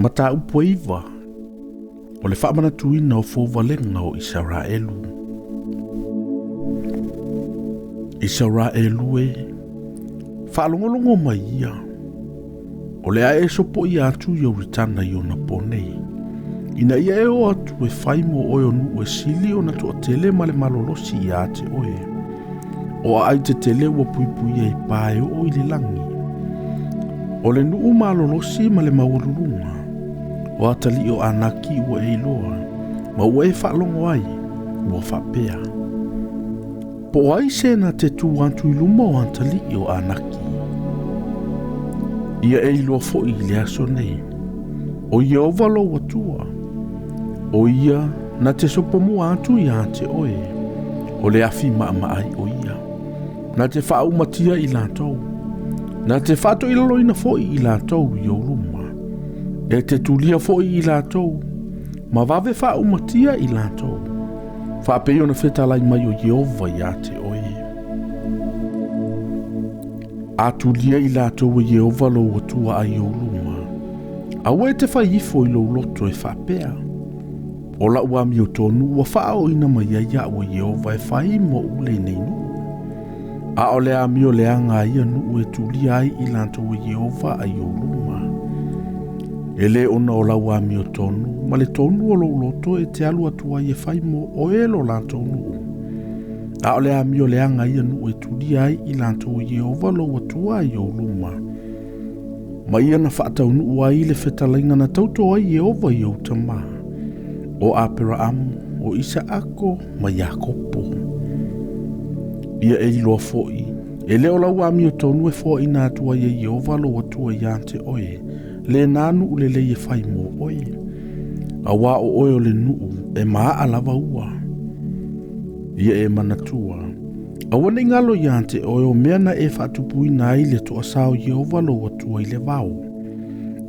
mata upoiva o le whaamanatuina o fōvalenga o Israelu. Israelu e whaalongolongo mai ia o le ae sopo i atu i auritana i o na ponei. Ina ia e o atu e whaimo oe o nu e sili o na tua tele ma le malolosi i ate oe. O a ai te tele ua puipuia i pae o i le langi. O le nuu malolosi ma le maururunga. O atali o anaki ua e iloa. Ma ua e whaalongo ai ua whapea. Po ai se na te tu antu i luma o atali o anaki. Ia e iloa fo i le aso nei. O ia o valo watua. O ia na te sopo mua atu i ate oe. O le afi maa ai o ia. Na te wha umatia i lātou. Na te whato ilaloina fo i lātou i o luma. E te tulia fo i lātou. Ma vave wha umatia i lātou. Wha peo na whetalai mai o Jehova i ate oe. A tulia i lātou o Jehova lo watua ai o luma. Awe te whai ifo i lo loto e wha pea. O la ua mi o tonu ua wha o ina mai ia o Jehova e whai mo ule nei nu. A o lea mi o leanga ia nu e tulia ai i lātou o Jehova ai o luma. E le ona o la ua mi o tonu, ma le tonu o lo loto e te alu atua i e whai mo o e lo lātou nu. A o lea mi o leanga ia nu e tulia ai i lātou o Jehova lo atua ai o luma. Ma ia na whaatau nu ai le whetalainga na tauto ai Jehova i o tama. O Abraham, o Isaako, ma Jakopo. Ia e iloa fo'i. E leo lau a mi o tonu e fo'i nā tua i Jehova lo atua i ante oe. Le nānu ule le e whai mo oe. A wā o oe o le nuu e maa alawa ua. Ia e manatua. A wane ngalo i ante oe o mea na e whaatupui nā i le toa sao Jehova lo atua i le vau.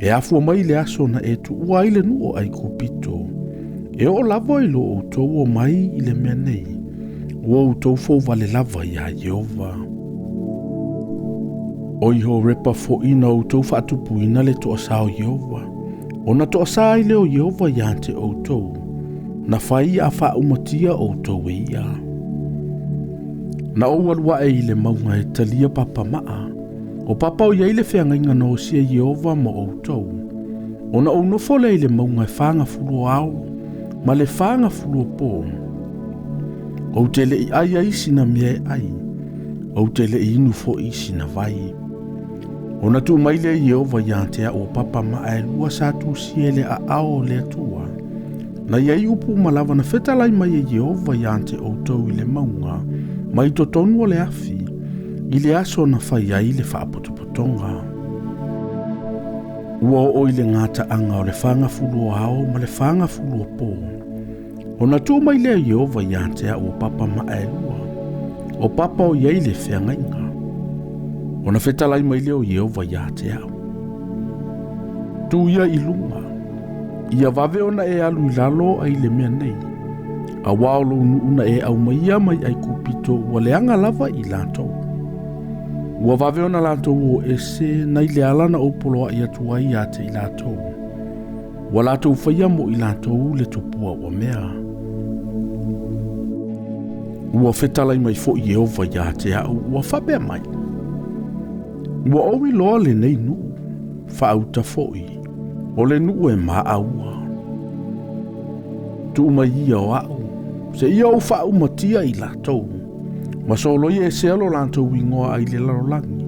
E afua mai le aso na e tu ua i le nuu ai kupito. E o lava i lo o tau o mai i le mea nei. Ua o tau fau vale lava i a Jehova. O iho repa fo ina o tau whaatupu ina le toa sao Jehova. O na toa saa i leo Jehova i ante o tau. Na whai a wha umatia o tau e ia. Na o walua e i le maunga e talia papa maa. O papa o iai le Feagaiga no sia Jehova ma o tau. O na o nofole i le maunga e whanga fulu au. Ma le whanga fulu po. O te le i ai sina mea ai. O te le i inu fo i sina vai. O na tu mai le Jehova i antea o papa ma e lua sa tu siele a ao le atua. Na iai upu malava na whetalai mai e Jehova i ante o tau i le maunga. Mai to tonu o le afi. I le aso na whai ai le whaapotopotonga. Ua o i le ngata anga o le whanga fulu ao ma le whanga fulu po. O na tu mai le Jehova i antea o papa ma e lua. O papa o iai le Feagaiga. O na whetalai mai leo Jehova i atea. Tu ia i lunga. Ia vave ona e alu i lalo ai le mea nei. A waolo una e au maia mai ai kupito ua leanga lava i lātou. Ua vave ona lātou o ese na i le alana o poloa i atua i ate i lātou. Ua lātou whaia mo i lātou le tupua ua mea. Ua whetalai mai fo i Jehova i atea ua whabea mai. Ua owi loa le nei nuu, whaauta foi, o le nuu e maa aua. Tu mai ia o au, se ia o whaau matia i lātou, ma solo i e sealo lātou ingoa ai le larolangi.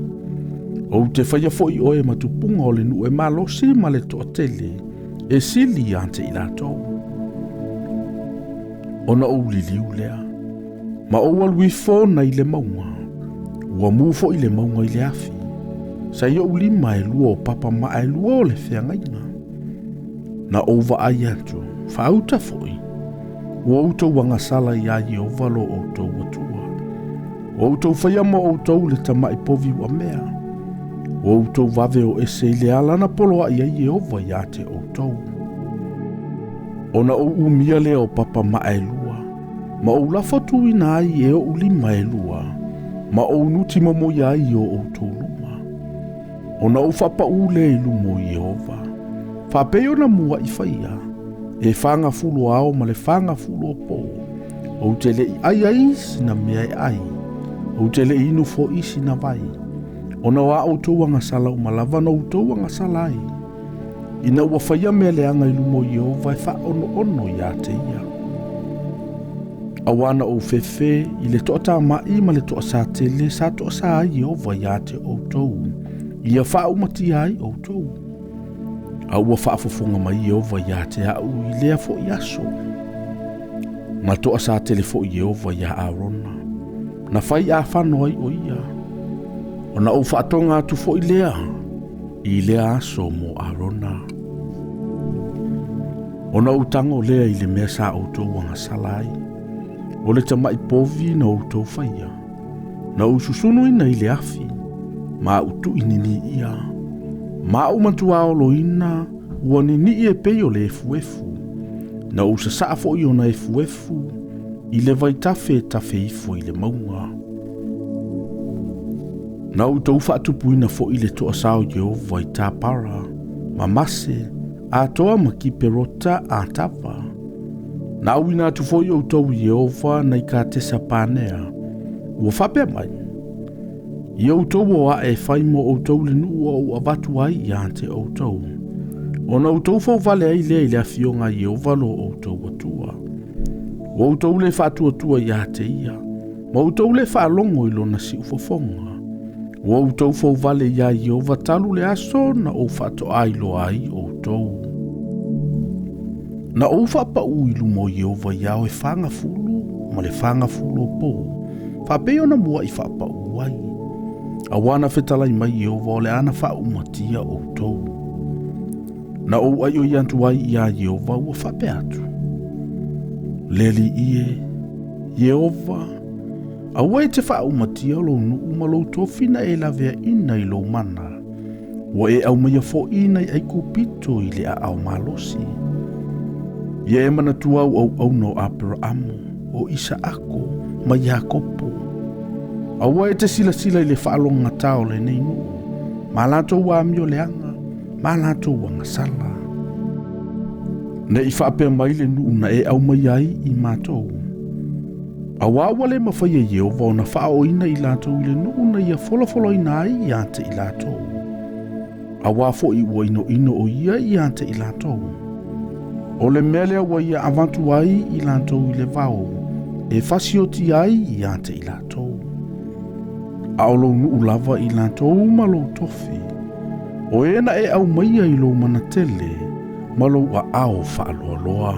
O te whaia foi o e matupunga o le nuu e maa losi ma le toa tele, e sili ante i lātou. Ona o liliu lea, ma o walui fōna i le maunga, ua mufo i le maunga i le afi. Sa ia ulima e lua o papa ma e lua o le Feagaiga. Na ova ai atu, whaauta foi. Ua outou wangasala i a Jehova lo outou atua. Ua outou whaiama outou le tamai povi wa mea. Ua outou vave o ese i le alana poloa i a Jehova i ate outou. Ona o umia le o papa ma e lua. Ma o lafatu ina ai e o ulima e lua. Ma o nuti momo i ai o outou luma. Ona o whapa ule i lumo Jehova. Whapeo na mua I whaia, e whanga fulu ao ma le whanga fulu o pō. O te le ai ai sina mea ai, o te le inu fo isi na vai. Ona wa o tau anga sala umalava na o tau anga sala ai. Ina ua whaia mea le anga ilumo Yehova e wha ono ia te ia. Awana o fefe I le toa tā mai ma le toa sa tele sa toa sa ai Yehova ia te o tau. Ia wha umati ai o tau. A ua wha fofonga mai Yehova ia te au I lea fo I aso. Ma toa sa tele fo Yehova ia Arona. Na whai a whano ai o ia. Ona o whaatonga atu fo I lea aso mo Arona. Ona utango lea I le mea sa o tau wanga salai. O le tamai povi na o tau whaia. Na ususunu ina I le afi. Ma utu inini ia. Ma umantua o lo ina. Ua nini e peo le efu. Na usasa fo I ona efu. I le vai tafe ifo I le maunga. Na utau whaatupuina fo I le toa sao Yehova I tā para. Ma mase. A toa ma ki perota a tapa. Na uina atu fo I o tau Yehova na I ka tesa pānea. Ua whapea mai. I o tau o a e whai mo o tau le nua o avatu ai I ante o tau. O na o tau fau vale ai lea I le afionga Yehova lo o tau atua. O tau le whaatua I ate ia. Ma o tau le whaalongo I lo na si ufofonga. O tau fau vale ia Yehova talu le aso na o whaato ai lo ai o tau. Na o whapa uilu mo Yehova ia o e whanga fulu, ma le whanga fulu o pō. Whapeo na mua I whapa uai. A wana whetalai mai Yehova o le ana wha umatia o tau. Na o ai o iantu ai ia Yehova ua whape atu. Leli ie, Yehova, a wai te wha umatia lo nuu ma lo tofina e la vea ina I lo mana. Wa e au maia fo ina I kupito I le a au malosi. Ia e mana tu au no Abraamu, o Isaako, ma Iakopo. Awa e te sila I le whaalonga tau le nei nuu. Ma lato wa amio leanga, ma lato wa ngasala. Ne I whaapea mai le nuu na e au mai ai I mātou. Awa wale mawhaia Yehova o na whao ina I lato I le nuu na ia folofolo ina ai I ante I lato. Awa fo I ua ino o ia I ante I lato. O le mele wa ia avantu ai I lato I le vao. E fasioti ai I ante I lato. Aolo nuu lava I lato ma lo tofi. O ena e au maia I lo manatele. Ma lo a ao whaaloaloa.